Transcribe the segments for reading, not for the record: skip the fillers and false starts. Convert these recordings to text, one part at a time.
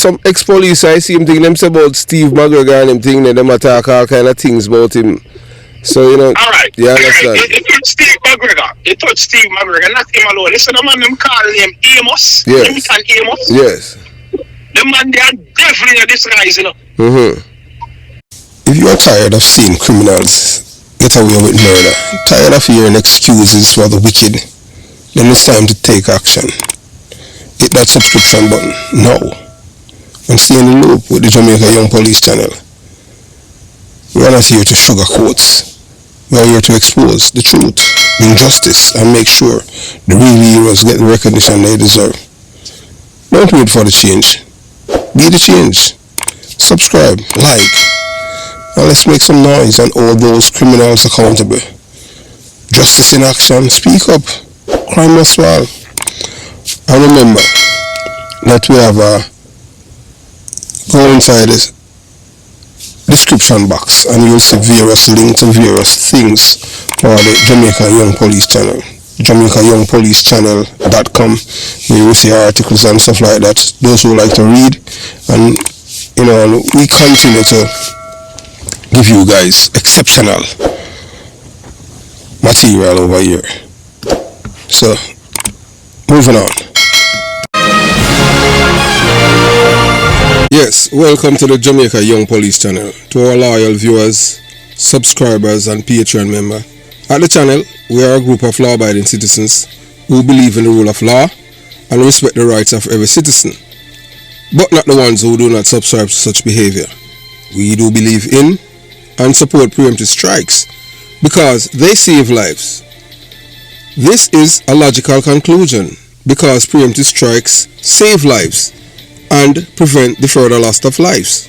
some ex-police I see him thinking them say about Steve McGregor and him thinking that them attack all kind of things about him. So you know, alright. you understand? It touched Steve McGregor. It touched Steve McGregor, not him alone. Listen, the man them call him Amos. Yes. Amos. Yes. The man they are definitely in disguise, you know. If you are tired of seeing criminals get away with murder, tired of hearing excuses for the wicked, then it's time to take action. Hit that subscription button now and stay in the loop with the Jamaica Young Police channel. We are not here to sugarcoat. We are here to expose the truth, bring justice, and make sure the real heroes get the recognition they deserve. Don't wait for the change. Be the change. Subscribe, like, and let's make some noise and hold those criminals accountable. Justice in action. Speak up. Crime must fall. And remember that we have go inside this description box and you'll see various links to various things for the Jamaica Young Police channel. JamaicaYoungPoliceChannel.com, where you will see articles and stuff like that. Those who like to read, and you know, we continue to give you guys exceptional material over here. So, moving on. Yes, welcome to the Jamaica Young Police channel. To our loyal viewers, subscribers and Patreon member. At the channel, we are a group of law-abiding citizens who believe in the rule of law and respect the rights of every citizen, but not the ones who do not subscribe to such behavior. We do believe in and support preemptive strikes because they save lives. This is a logical conclusion because preemptive strikes save lives and prevent the further loss of lives.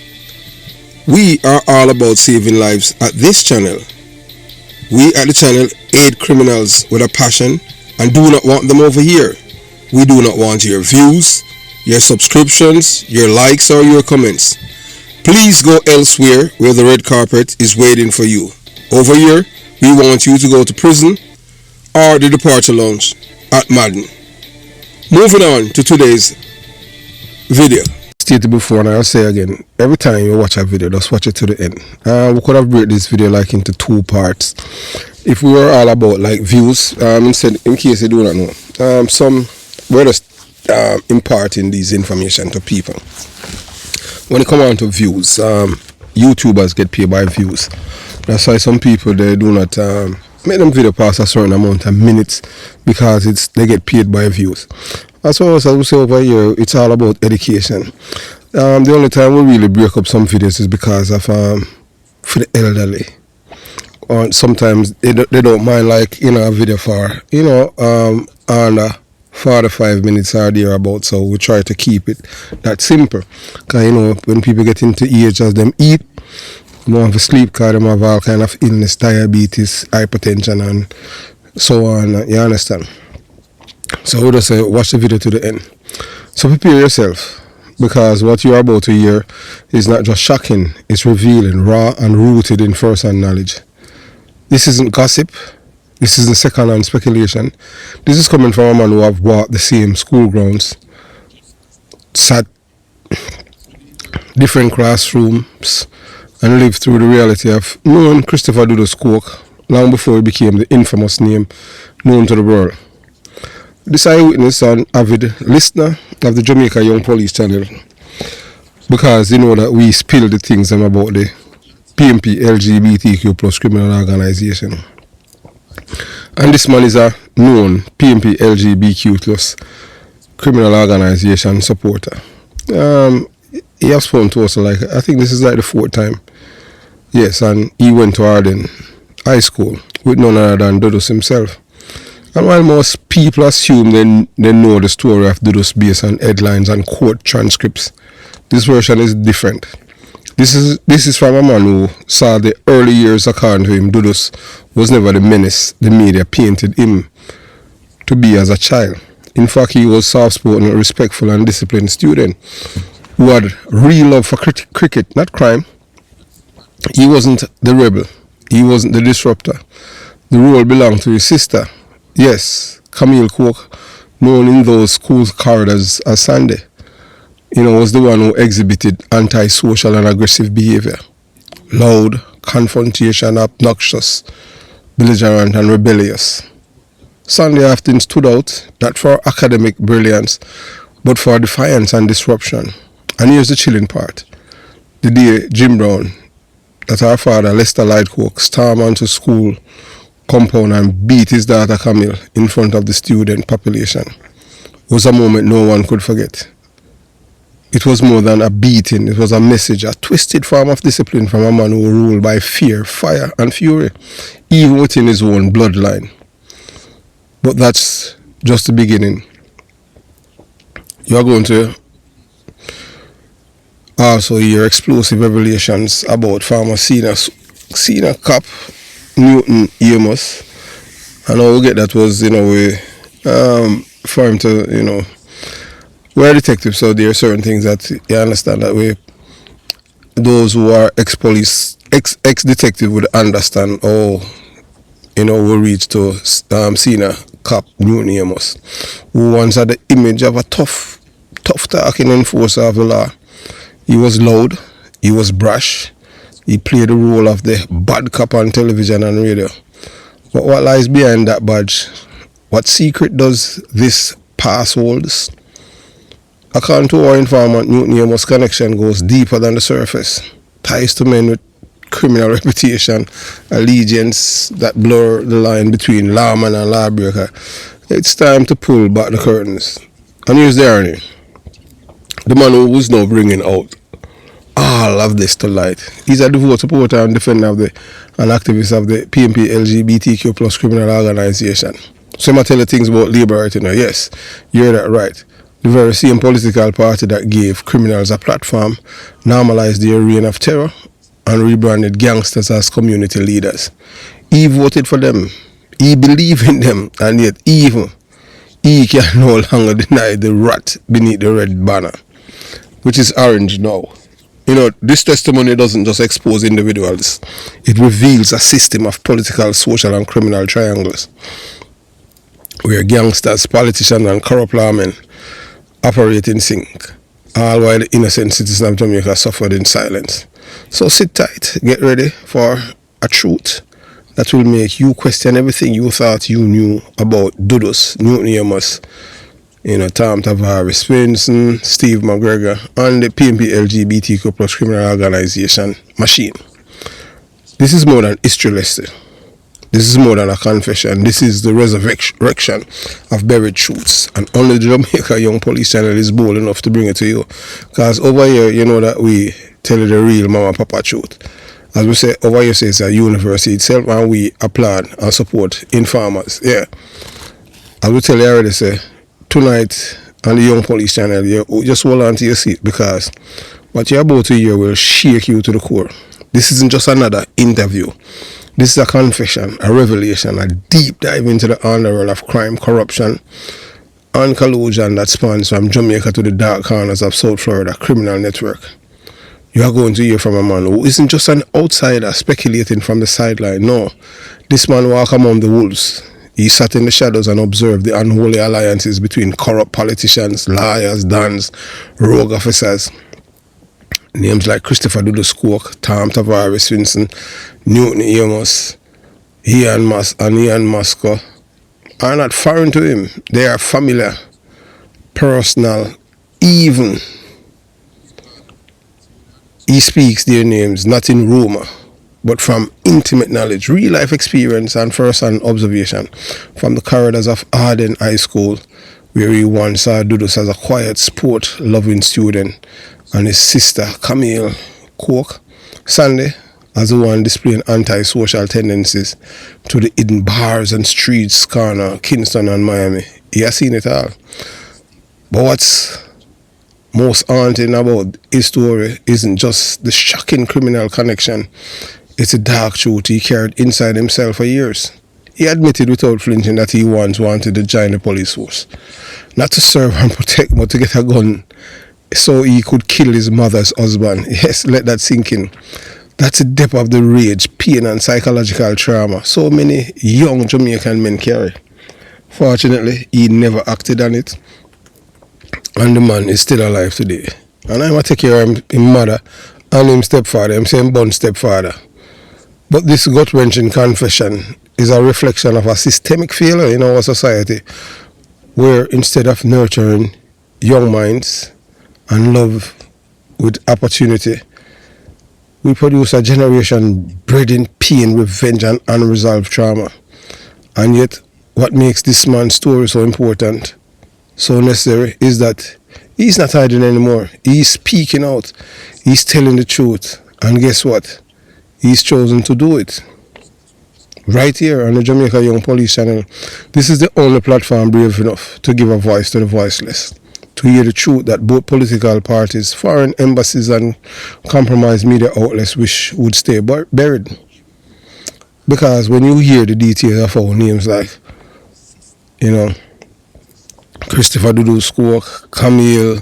We are all about saving lives at this channel. We at the channel aid criminals with a passion and do not want them over here. We do not want your views, your subscriptions, your likes or your comments. Please go elsewhere where the red carpet is waiting for you. Over here, we want you to go to prison or the departure lounge at Madden. Moving on to today's video. Stated before and I'll say again, every time you watch a video, just watch it to the end. We could have break this video like into 2 parts. If we were all about like views, instead, in case you do not know, we're just imparting these information to people. When it comes on to views, YouTubers get paid by views. That's why some people, they do not make them video pass a certain amount of minutes because they get paid by views. As well as I would say over here, it's all about education. The only time we really break up some videos is because of for the elderly. Or sometimes they don't mind like, you know, a video for, you know, under 45 minutes or thereabout. So we try to keep it that simple. Because, you know, when people get into age as them eat, you don't have to sleep because they have all kind of illness, diabetes, hypertension and so on. You understand? So we just say watch the video to the end. So prepare yourself, because what you are about to hear is not just shocking, it's revealing, raw and rooted in first-hand knowledge. This isn't gossip, this isn't second-hand speculation. This is coming from a man who have walked the same school grounds, sat different classrooms and lived through the reality of knowing Christopher Dudus Coke long before he became the infamous name known to the world. This eyewitness and avid listener of the Jamaica Young Police channel, because you know that we spill the things about the PMP LGBTQ plus criminal organization. And this man is a known PMP LGBTQ plus criminal organization supporter. He has spoken to us like, I think this is like the 4th time. Yes, and he went to Arden High School with none other than Dudus himself. And while most people assume they know the story of Dudus based on headlines and court transcripts, this version is different. This is from a man who saw the early years. According to him, Dudus was never the menace the media painted him to be as a child. In fact, he was soft-spoken, respectful and disciplined student who had real love for cricket, not crime. He wasn't the rebel. He wasn't the disruptor. The role belonged to his sister. Yes, Camille Coke, known in those school corridors as Sandy. was the one who exhibited antisocial and aggressive behavior. Loud, confrontation, obnoxious, belligerent and rebellious. Sunday often stood out, not for academic brilliance, but for defiance and disruption. And here's the chilling part. The day Jim Brown, that our father, Lester Lightcoke, stormed onto school compound and beat his daughter Camille in front of the student population, was a moment no one could forget. It was more than a beating, it was a message, a twisted form of discipline from a man who ruled by fear, fire and fury, even within his own bloodline. But that's just the beginning. You are going to also hear explosive revelations about former senior cop Newton Amos. And how we get that was, for him to, we're detectives, so there are certain things that you understand that way. Those who are ex-police, ex-detective would understand how, we reach to senior cop Newton Amos, who once had the image of a tough talking enforcer of the law. He was loud, he was brash, he played the role of the bad cop on television and radio. But what lies behind that badge? What secret does this pass holds? According to our informant, Newton Amos' connection goes deeper than the surface. Ties to men with criminal reputation, allegiance that blur the line between lawman and lawbreaker. It's time to pull back the curtains. And here's the irony. The man who was now bringing out all of this to light. He's a devout supporter and defender of and activist of the PMP LGBTQ plus criminal organization. So I tell you things about liberating her. Yes, you heard that right. The very same political party that gave criminals a platform, normalized their reign of terror, and rebranded gangsters as community leaders. He voted for them. He believed in them, and yet even he can no longer deny the rat beneath the red banner, which is orange now. This testimony doesn't just expose individuals. It reveals a system of political, social, and criminal triangles where gangsters, politicians, and corrupt lawmen operate in sync, all while the innocent citizens of Jamaica suffered in silence. So sit tight, get ready for a truth that will make you question everything you thought you knew about Dudus, Newton Amos, Tom Tavares, Swinson, Steve McGregor, and the PMP LGBTQ plus criminal organization machine. This is more than history lesson. This is more than a confession. This is the resurrection of buried truths. And only the Jamaica Young Police channel is bold enough to bring it to you. Because over here, you know that we tell you the real mama papa truth. As we say, over here, say it's a university itself, and we applaud and support informers. Yeah. As we tell you already, say, tonight on the Young Police channel, you just hold on to your seat, because what you're about to hear will shake you to the core. This isn't just another interview. This is a confession, a revelation, a deep dive into the underworld of crime, corruption, and collusion that spans from Jamaica to the dark corners of South Florida criminal network. You are going to hear from a man who isn't just an outsider speculating from the sideline. No, this man walked among the wolves. He sat in the shadows and observed the unholy alliances between corrupt politicians, lawyers, dons, rogue officers. Names like Christopher Dudus, Tom Tavares, Swinson, Newton Amos, Ian Masco are not foreign to him. They are familiar, personal, even. He speaks their names not in rumor, but from intimate knowledge, real life experience, and first-hand observation from the corridors of Arden High School, where he once saw Dudus as a quiet, sport-loving student, and his sister Camille Coke, Sunday, as the one displaying anti-social tendencies to the hidden bars and streets, corner, Kingston and Miami. He has seen it all. But what's most haunting about his story isn't just the shocking criminal connection, it's a dark truth he carried inside himself for years. He admitted without flinching that he once wanted to join the police force, not to serve and protect, but to get a gun so he could kill his mother's husband. Yes, let that sink in. That's the depth of the rage, pain and psychological trauma so many young Jamaican men carry. Fortunately, he never acted on it, and the man is still alive today. And I'm going to take care of him mother and him stepfather, him same born stepfather. But this gut-wrenching confession is a reflection of a systemic failure in our society, where instead of nurturing young minds and love with opportunity, we produce a generation bred in pain, revenge, and unresolved trauma. And yet, what makes this man's story so important, so necessary, is that he's not hiding anymore. He's speaking out. He's telling the truth. And guess what? He's chosen to do it. Right here on the Jamaica Young Police channel. This is the only platform brave enough to give a voice to the voiceless, to hear the truth that both political parties, foreign embassies, and compromised media outlets wish would stay buried. Because when you hear the details of our names like, Christopher Dudus Cook, Camille,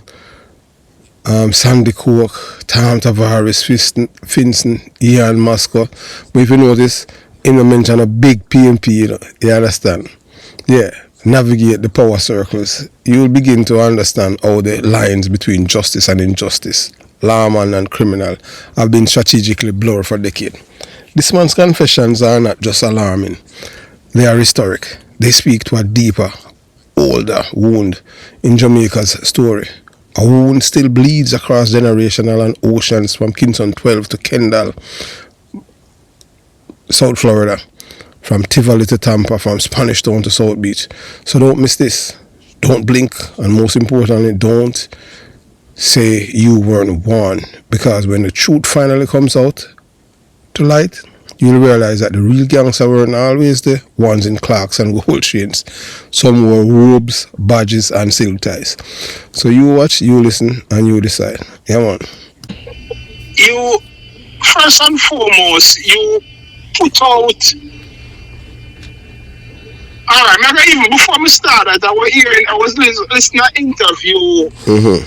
Sandy Cook, Tom Tavares, Finson, Ian Masco, but if you notice, in the mention of big PNP, you understand? Yeah. Navigate the power circles, you will begin to understand how the lines between justice and injustice, lawman and criminal, have been strategically blurred for decades. This man's confessions are not just alarming, they are historic. They speak to a deeper, older wound in Jamaica's story. A wound still bleeds across generational and oceans, from Kingston 12 to Kendall, South Florida, from Tivoli to Tampa, from Spanish Town to South Beach. So don't miss this. Don't blink, and most importantly, don't say you weren't warned, because when the truth finally comes out to light, you'll realize that the real gangsters weren't always the ones in Clarks and gold chains. Some wore robes, badges, and silk ties. So you watch, you listen, and you decide. Yeah, man. You, first and foremost, you put out. Alright, even before I started, I was listening to an interview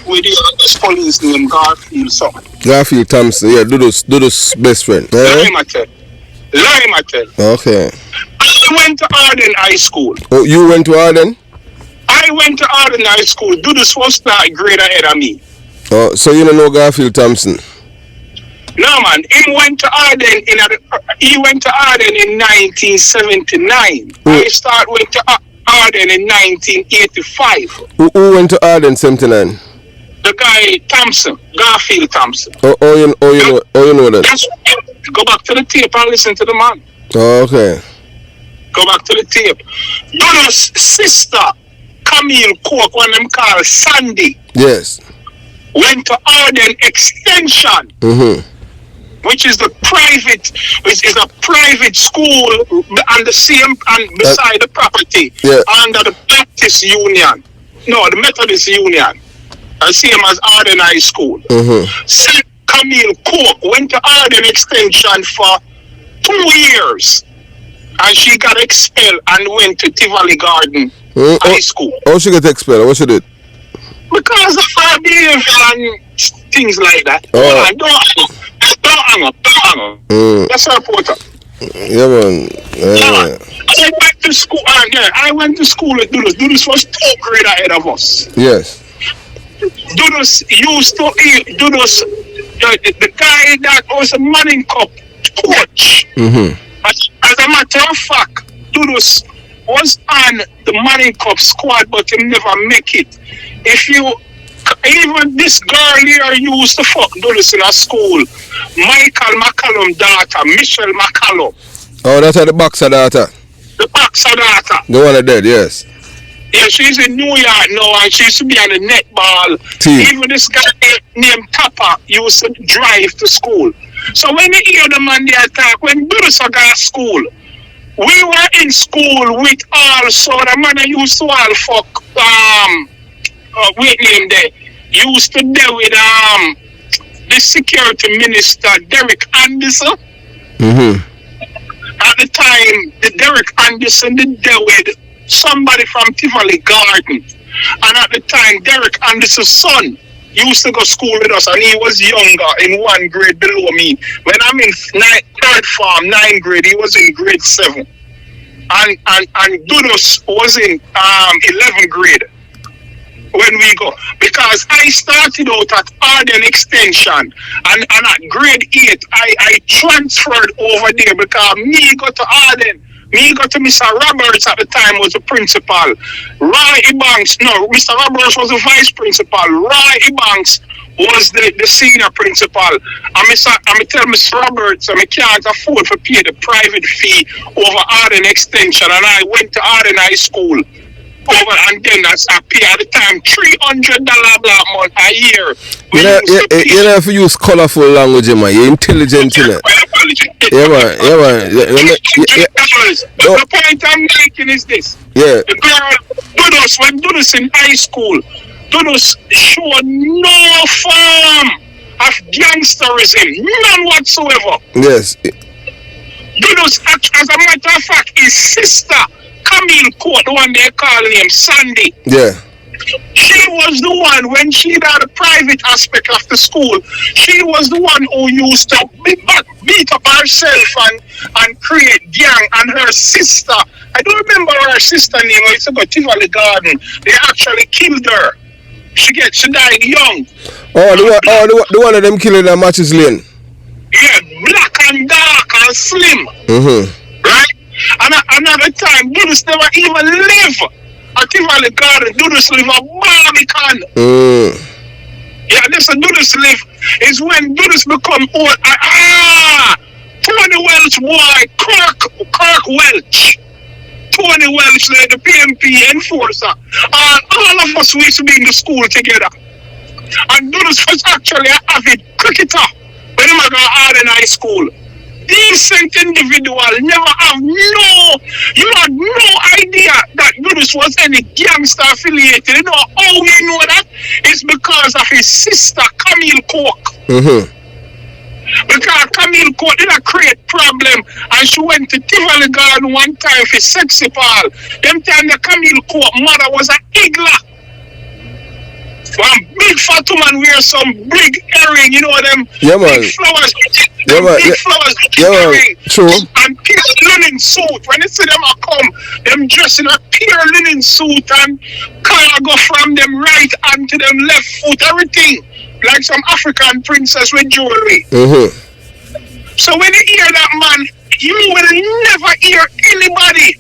with the police named Garfield something. Garfield Thompson, yeah, Dudus' best friend. Limatel. Okay. I went to Arden High School. Oh, you went to Arden? I went to Arden High School. Dudus was not a grade ahead of me. Oh, so you don't know Garfield Thompson? No, man. He went to Arden in 1979. I went to Arden in 1985. Who went to Arden 79? The guy Thompson, Garfield Thompson. You know that? Go back to the tape and listen to the man. Oh, okay. Go back to the tape. Dudus' sister, Camille Cook, one of them called Sandy. Yes. Went to Arden Extension. Which is a private school and the same and beside the property, under the Baptist Union. No, the Methodist Union. Same as Arden High School. Camille Cook went to Arden Extension for 2 years, and she got expelled and went to Tivoli Garden High School. How she got expelled? What she did? Because of her behavior and things like that. Don't hang up. That's her reporter. Yeah, man. I went to school. I went to school with Dudus. Dudus was 2 grades ahead of us. Yes. Dudus used to eat. The guy that was a Manning Cup coach. As a matter of fact, Dudus was on the Manning Cup squad, but he never make it. Even this girl here used to fuck Dudus in a school. Michael McCallum daughter, Michelle McCallum. Oh, that's the boxer daughter. The boxer daughter. The one that dead, yes. Yeah, she's in New York now, and she used to be on the netball team. Even this guy named Papa used to drive to school. So when you hear the man there talk, when Dudus got to school, we were in school with also the man that used to all fuck wait name there. Used to deal with the security minister Derek Anderson. At the time, the Derek Anderson did deal with somebody from Tivoli Garden. And at the time, Derek Anderson's son used to go to school with us, and he was younger, in 1 grade below me. When I'm in 3rd form, 9th grade, he was in grade 7. And Dudus was in 11th grade. when we go, because I started out at Arden Extension, and at grade 8 I transferred over there because me go to Arden. Me go to Mr. Roberts at the time was the principal. Roy Ebanks, no, Mr. Roberts was the vice principal. Roy Ebanks was the senior principal. I'm tell Mr. Roberts I can't afford to pay the private fee over Arden Extension, and I went to Arden High School. Over, and then I pay at the time $300 black month a year. You know if you use colorful language, man, you're intelligent in it. Yeah, man. The point I'm making is this. Yeah. The girl, Dudus, when Dudus in high school, Dudus showed no form of gangsterism, none whatsoever. Yes. Dudus, as a matter of fact, his sister, Camille Court, the one they call him Sandy. Yeah. She was the one, when she had a private aspect of the school, she was the one who used to beat up herself and create gang. And her sister, I don't remember her sister name, it's about Tivoli Garden. They actually killed her. She died young. The one of them killing the Matches Lane. Yeah, black and dark and slim. Mm-hmm. Right? And another time, Dudus never even live at Tivoli Garden. Dudus live at Barbican. Yeah, this Dudus live is when Dudus become old. Tony Welch boy, Kirk Welch. Tony Welch, the PMP enforcer. All of us used to be in the school together. And Dudus was actually an avid cricketer when he was at Arden High School. Decent individual, you had no idea that Dudus was any gangster affiliated. You know how we know that? It's because of his sister Camille Cook. Mm-hmm. Because Camille Cook didn't create problem, and she went to Tivoli Garden one time for sexy ball. Them time the Camille Cook mother was an igla. One big fat woman wear some big earring, you know them big flowers. Big flowers, earring, true. and pure linen suit. When you see them come, them dressed in a pure linen suit and color go from them right hand to them left foot, everything like some African princess with jewelry. Mm-hmm. So when you hear that, man, you will never hear anybody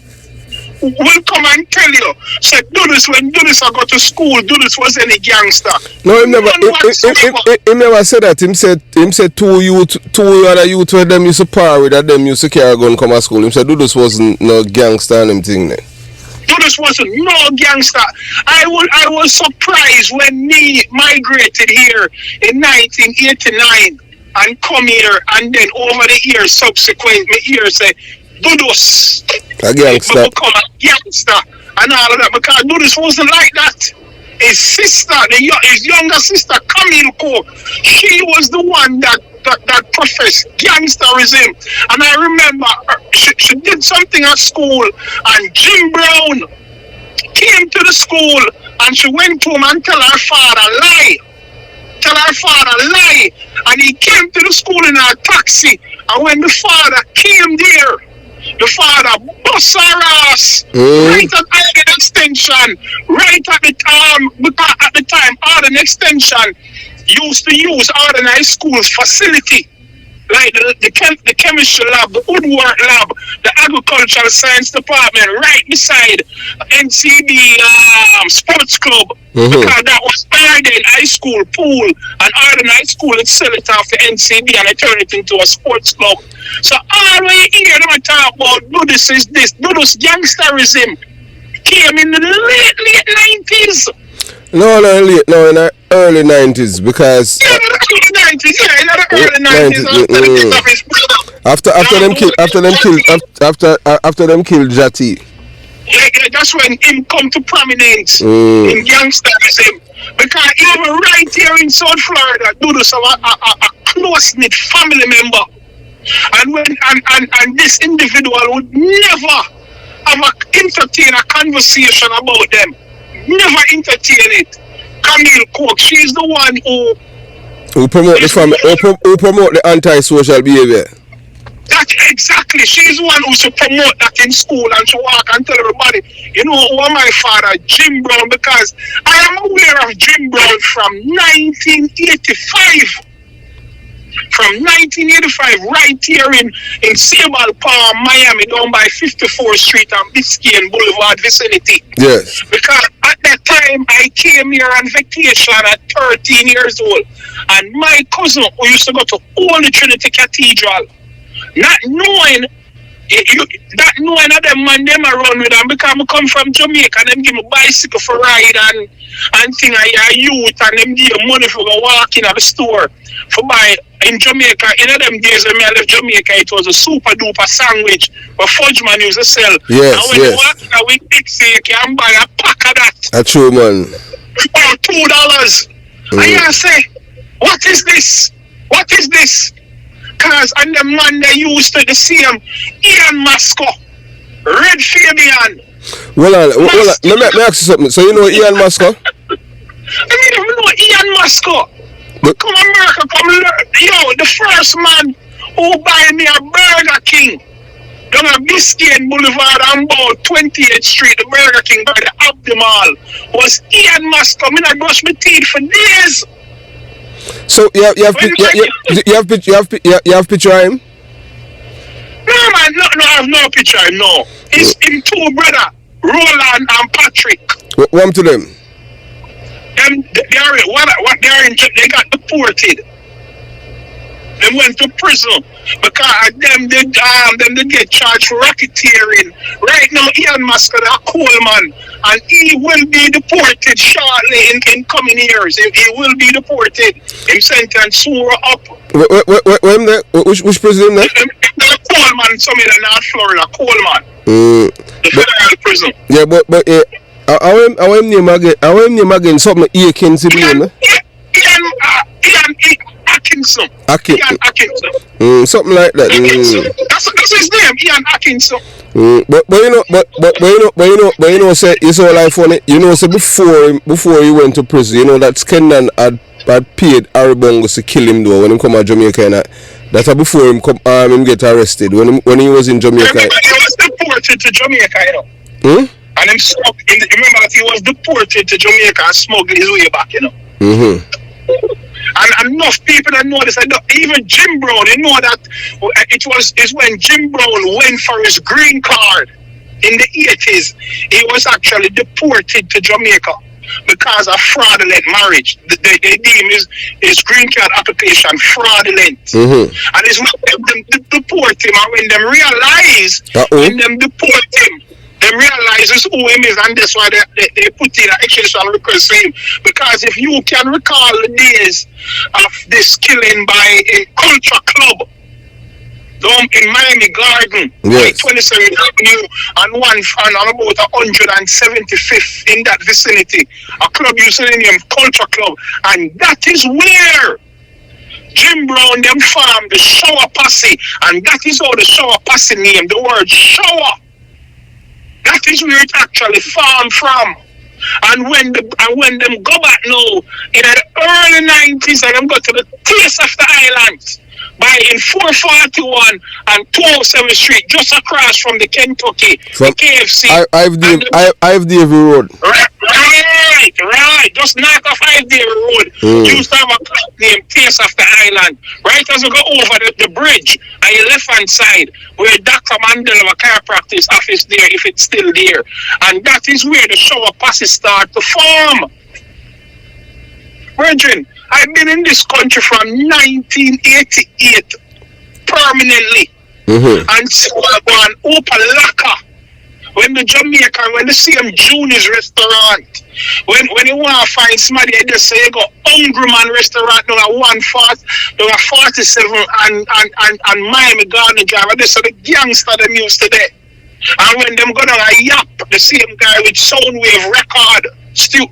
will come and tell you, say Dudus, when Dudus go to school, Dudus was any gangster. No, he never said that. Him said two other youth where them used to par with, that them used to carry a gun come to school. Him said Dudus wasn't no gangster and them thing there. Dudus wasn't no gangster. I was surprised when me migrated here in 1989 and come here, and then over the years subsequent, me hear say Dudus a gangster. Become a gangster and all of that, because Dudus wasn't like that. His sister, his younger sister Camille Cook, she was the one that professed gangsterism. And I remember she did something at school, and Jim Brown came to the school and she went to him and tell her father lie. And he came to the school in a taxi, and when the father came there, the father bust her ass right at Arden Extension, right at the time, because at the time Arden Extension used to use Arden High School's facility, like the chemistry lab, the woodwork lab, the agricultural science department, right beside NCB sports club. Because that was Arden High School pool, and Arden High School had sell it off to NCB and they turned it into a sports club. So all we hear them talk about Dudus is this. Dudus gangsterism came in the late 90s. No, in the early 90s, because in the early 90s, after them killed Jati. Yeah, that's when him come to prominence in gangsterism. Because even right here in South Florida, Dudus a close-knit family member. And when and this individual would never entertain a conversation about them. Never entertain it. Camille Cook, she's the one who promote the family, who promote the anti-social behavior. That Exactly. She's the one who should promote that in school and to walk and tell everybody, you know, who my father, Jim Brown, because I am aware of Jim Brown from 1985. From 1985, right here in Sable Palm, Miami, down by 54th Street and Biscayne Boulevard vicinity. Yes. Because at that time, I came here on vacation at 13 years old. And my cousin, who used to go to Holy Trinity Cathedral, not knowing that them man them around with them because I come from Jamaica and them give me bicycle for ride and thing I youth and them give money for go walk in at the store for buy in Jamaica. In them days when I left Jamaica, it was a super duper sandwich where Fudge man used to sell. Yes, and when you walk in with Dixie, you can buy a pack of that. A true man. For $2. And I say, what is this? What is this? Cause and the man they used to the same Ian Masco, Red Fabian. Well, let me ask you something. So you know Ian Masco? I mean, you know Ian Masco. But come America, come learn. Yo, the first man who buy me a Burger King down a Biscayne Boulevard on about 28th Street, the Burger King by the Abdi Mall, was Ian Masco. I brush my teeth for days. So you have picture of him? No man, no, I have no picture of him, no. It's him two brother, Roland and Patrick. One to them. They got deported. They went to prison because them they get charged for racketeering. Right now, Ian Masco, a Coleman, and he will be deported shortly in coming years. He will be deported. Him sentence soon up. Which president there? Coleman, somewhere in North Florida, Coleman. The federal prison. Yeah, but our name again something Ian Atkinson. Ian Atkinson. Something like that. That's his name, Ian Atkinson. But you know, say it's all like funny. You know, say before he went to prison, you know that Skendan had paid Arabongos to kill him though when he come to Jamaica and that's before him get arrested when he was in Jamaica. Remember, he was deported to Jamaica, you know. And him remember that he was deported to Jamaica and smuggled his way back, you know. And enough people that know this. Even Jim Brown, you know that it's when Jim Brown went for his green card in the 80s, he was actually deported to Jamaica because of fraudulent marriage. They deem his green card application fraudulent. And it's when them deport him, and when them realize when them deport him, they realize who him is, and that's why they put in an extradition request for him. Because if you can recall the days of this killing by a culture club down in Miami Garden, yes. 27th Avenue and about 175th in that vicinity, a club used to name Culture Club, and that is where Jim Brown them farmed the Shower Posse, and that is how the Shower Posse name the word shower. That is where it actually farmed from. And when them go back now in the early 90s and them go to the taste of the islands by in 441 and 207th Street, just across from the Kentucky, the KFC. I've the Road. Right. Just knock off Ivy Road. Used to have a club named Taste of the Island. Right as you go over the bridge on your left hand side, where Dr. Mandela a chiropractic office there, if it's still there. And that is where the Shower Posse start to form. Virgin, I've been in this country from 1988 permanently. And so I go and open locker. When the Jamaican, when the same Junior's restaurant, when you want to find somebody, they just say you go Hungry Man restaurant, no 47 and Miami Garden Drive, and this is the gangster them used today. And when them go down a Yap, the same guy with Soundwave record, stage,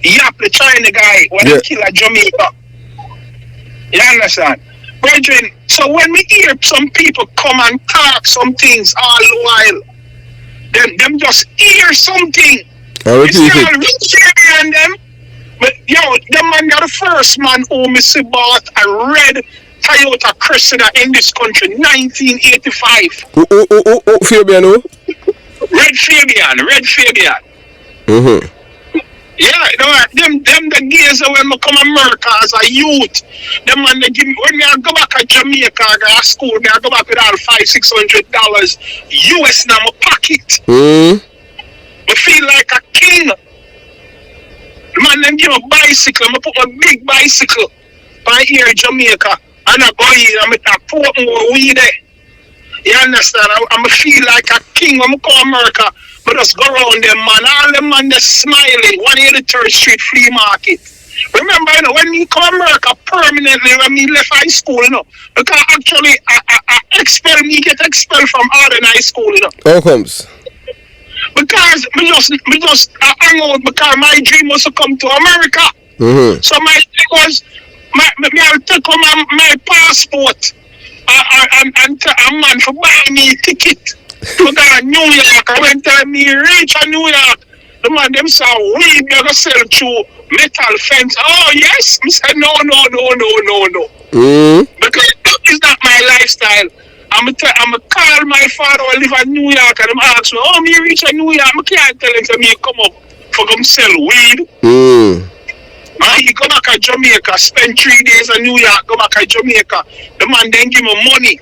Yap, the China guy, when they kill a Jamaica. You understand? Brethren, so when we hear some people come and talk some things all the while, them just hear something. It's not rich and them. But them man are the first man who me see bought a red Toyota Cressida in this country, 1985. Fabian, who? Red Fabian. Mm-hmm. Yeah, them the days when I come America as a youth, them man they give me when I go back to Jamaica, I go to school, I go back with all $500-600 US in my pocket. I feel like a king. The man them give me a bicycle, I put my big bicycle by here in Jamaica, and I go here, I'm pour more weed there. You understand? I feel like a king when I come America. But just go around them, man. All them man, they're smiling. 183rd Street Flea Market. Remember, when me come America permanently, when me left high school, because actually, I get expelled from Arden High School, How comes? Because me just hang out because my dream was to come to America. Mm-hmm. So my thing was, I'll take my passport and a man for buying me a ticket. To go to New York, I went to me reach a New York. The man them saw weed, they go sell through metal fence. Oh yes, I said no. Because that is not my lifestyle. I'm call my father who live in New York and I'm ask me, oh me reach a New York, I can't tell him to me come up for come sell weed. He go back to Jamaica, spend 3 days in New York, go back to Jamaica. The man then give me money.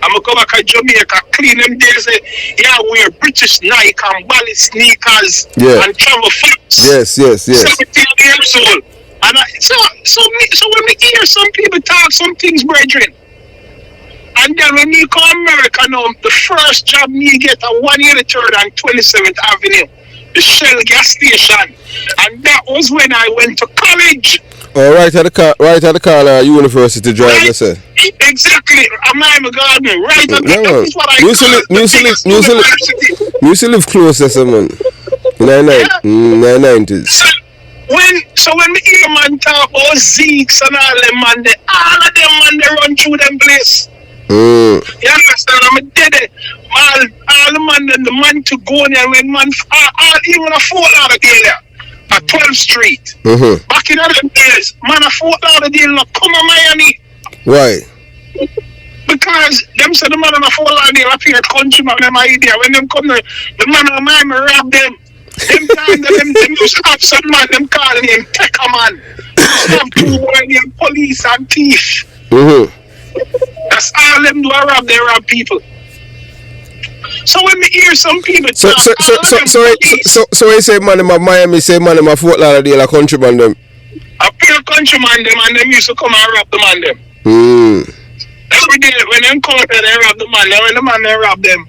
I'm going to go back to Jamaica, clean them days. Yeah, wear British Nike and Bally sneakers and travel fast. Yes. 17 years old. And so when we hear some people talk some things, brethren, and then when we come to America now, the first job me get at 183rd and 27th Avenue, the Shell gas station. And that was when I went to college. Oh, right at the car, university drive, right, say. Exactly. I'm a gardener. Right at yeah, that is what I used to live closer, man. In the 90s. So when we hear man talk about Zeeks and all them man, all of them man, they run through them place. You understand? I'm dead. All the man and the man to go there when man, even a Fort Lauderdale at 12th Street. Back in other days, man, a Fort Lauderdale not come to Miami. Why? Because them said the man on a Fort Lauderdale appear countryman, them idea. When them come there, the man on Miami rob them. Them time them used to have some man, them calling him Tecker man. Used to have two boys named police and thief. That's all them do, they rob people. So when we hear some people talk, so you say man in Miami, say man in Fort Lauderdale a countryman them? A pure countryman them and them used to come and rob the man them. Every day when them come out there, they rob the man. When the man they rob them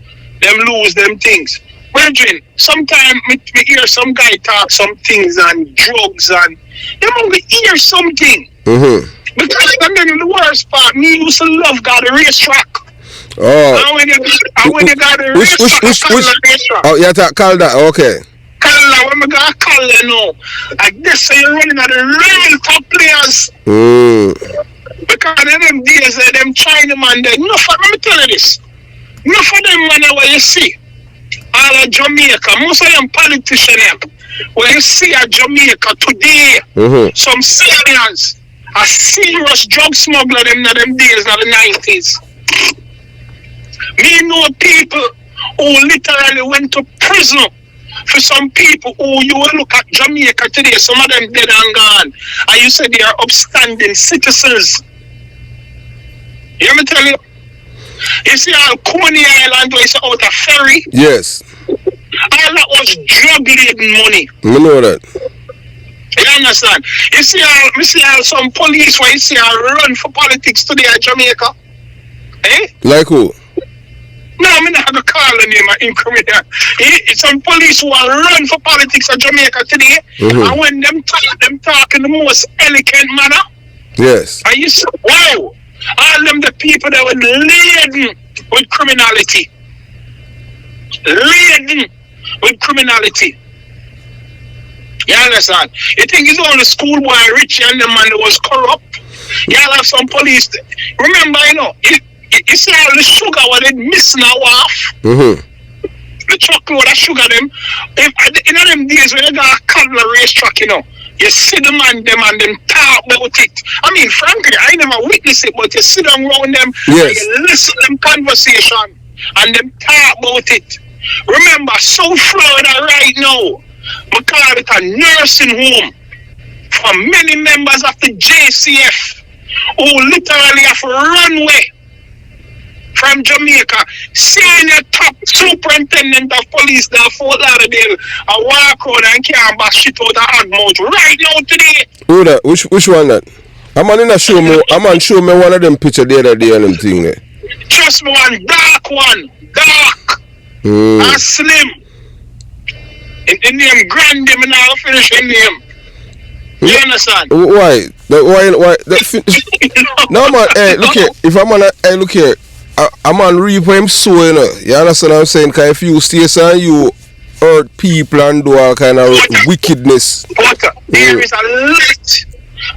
lose them things. Brethren, sometimes me hear some guy talk some things and drugs and you know we hear something. Because and then the worst part, me used to love God the racetrack. Oh. And when you got the racetrack, oh, you call that, okay. Call when we got call you know. I guess you're running at the real top players. Because in them days, them China man, let me tell you this. Enough of them man where you see. All of Jamaica, most of them politicians, where you see at Jamaica today, some Syrians, a serious drug smuggler them in them days in the 90s. Me know people who literally went to prison for some people who you will look at Jamaica today, some of them dead and gone. And you say they are upstanding citizens. You hear me tell you? You see all Coney Island where it's out a ferry? Yes. All that was drug-laden money. I know that. You understand? You see all some police where you see all run for politics today at Jamaica? Eh? Like who? No, I'm not going to call the name of incriminator. Some police who are run for politics at Jamaica today, and when them talk in the most elegant manner, yes. And you say, wow, all them the people that were laden with criminality. Laden with criminality. You understand? You think it's only schoolboy Richie and the man that was corrupt? Y'all have some police. Remember, you see all the sugar what they miss now off. The truckload of sugar them. In them days when you got a Cadillac racetrack, You see the man them and them talk about it. I mean, frankly, I never witnessed it, but you sit down around them Yes. and you listen to them conversation and them talk about it. Remember, South Florida right now, we call it a nursing home for many members of the JCF who literally have to run away from Jamaica. Senior top superintendent of police down Fort Lauderdale, I walk around and can't bash shit out of Agmouth right now today. Who that? Which one that? I'm on in a show me. I'm on show me one of them picture the other day and them thing there. Just one, dark, and slim. In the name Grand, them and I'll finish in name. You understand? Why? Why? No man, hey, look here. If I'm on hey, look here. I'm on reap him so, you know. You understand what I'm saying? Because if you stay and you hurt people and do all kind of wickedness. But there is a lot.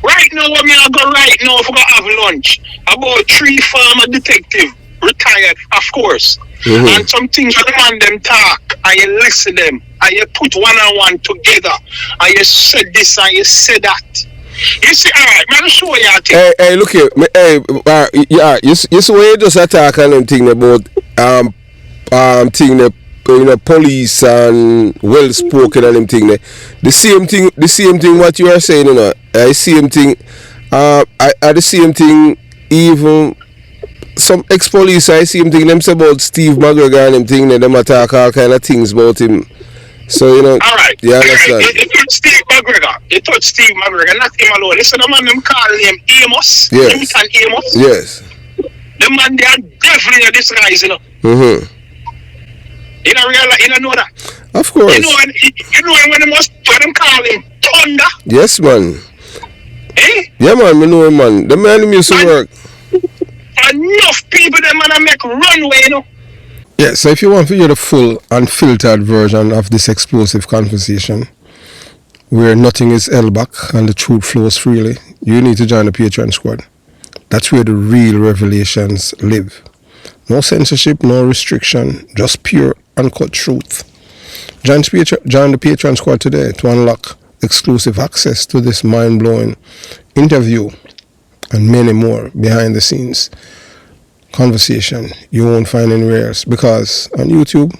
Right now, when I go right now, if I go have lunch, about 3 farmer detective, retired, of course. And some things the man them talk, and you listen them, and you put one and one together, and you said this and you said that. You see, alright, man, show you a thing. Hey, look here, yeah, you see what you just attack and them thing about thing the police and well spoken and them thing there. The same thing what you are saying, you know. The same thing. The same thing. Even some ex-police, I see him thing them say about Steve McGregor and them thing that them attack all kind of things about him. So, you know, alright. You understand? It touched Steve McGregor. It touched Steve McGregor, not him alone. Listen, the man them call him Amos. Yes. Newton Amos. Yes. The man they are definitely disguised, you know. You don't know that. Of course. You know when them call him Thunder. Yes, man. Eh? Yeah, man, me know him, man. The man used to work. Enough people them man make runway, you know. Yeah, so if you want to hear the full unfiltered version of this explosive conversation, where nothing is held back and the truth flows freely, you need to join the Patreon squad. That's where the real revelations live. No censorship, no restriction, just pure, uncut truth. Join the Patreon squad today to unlock exclusive access to this mind-blowing interview and many more behind the scenes conversation you won't find anywhere else, because on YouTube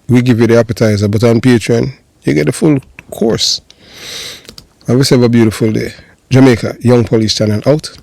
we give you the appetizer, but on Patreon you get the full course. Have yourself a beautiful day. Jamaica Young Police Channel out.